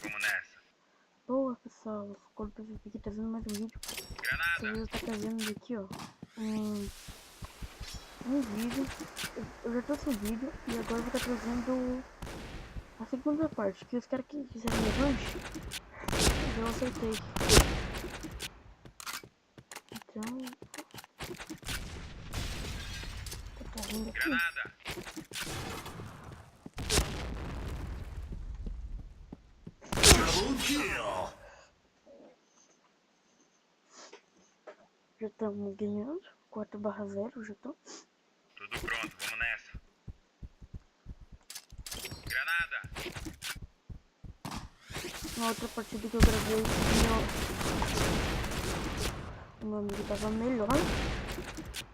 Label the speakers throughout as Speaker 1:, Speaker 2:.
Speaker 1: vamos nessa.
Speaker 2: Boa, pessoal. Quando eu aqui trazendo mais um vídeo.
Speaker 1: Granada.
Speaker 2: Você tá trazendo aqui, ó. Um vídeo. Eu já trouxe um vídeo e agora eu vou estar trazendo a segunda parte. Que os caras que fizeram revanche, eu acertei. Então. Tô trazendo aqui.
Speaker 1: Granada.
Speaker 3: Double kill.
Speaker 2: Já estamos ganhando. 4/0 já tô.
Speaker 1: Tudo pronto, vamos nessa. Granada.
Speaker 2: Na outra partida que eu gravei, o meu amigo tava melhor.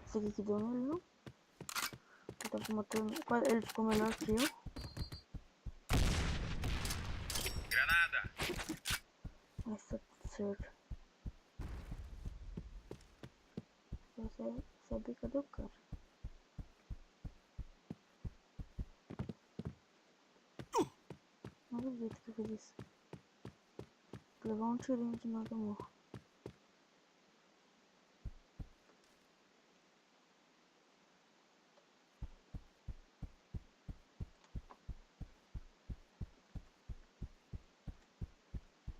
Speaker 2: Esse aqui que deu nele, não. Ele tava matando. Ele ficou melhor que eu.
Speaker 1: Granada.
Speaker 2: Mas tá tudo certo. Você saber cadê o cara. Não acredito que eu fiz isso. Vou levar um tirinho de nada, amor.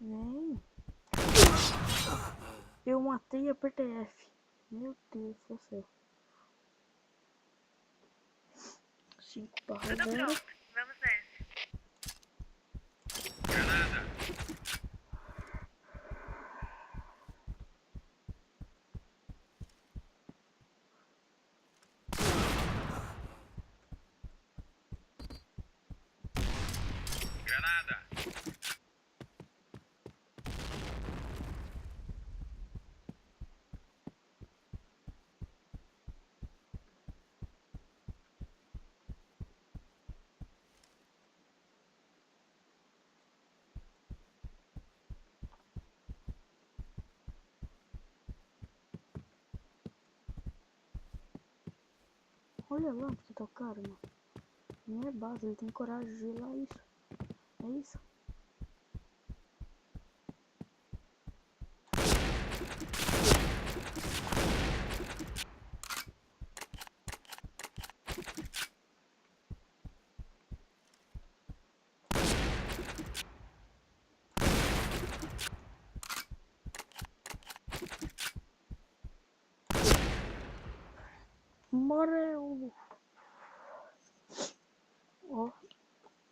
Speaker 2: Vem. Eu matei e apertei F. Meu Deus do céu. 5/0.
Speaker 1: Vamos nessa. Granada. Granada.
Speaker 2: Olha lá onde tá o cara, mano. Minha base, ele tem coragem de ir lá, isso. É isso. Morreu! Ó,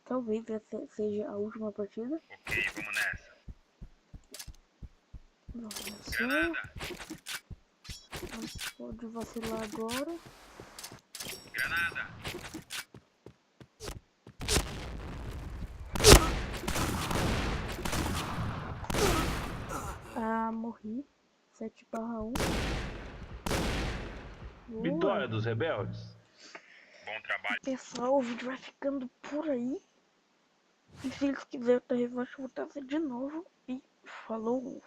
Speaker 2: talvez essa seja a última partida.
Speaker 1: Ok, vamos nessa.
Speaker 2: Nossa,
Speaker 1: Granada.
Speaker 2: não pode vacilar agora.
Speaker 1: Granada.
Speaker 2: Ah, morri. 7/1.
Speaker 3: Vitória
Speaker 2: Boa.
Speaker 3: dos rebeldes.
Speaker 1: Bom trabalho.
Speaker 2: Pessoal, o vídeo vai ficando por aí. E se eles quiserem outra revanche, eu vou trazer de novo. E falou!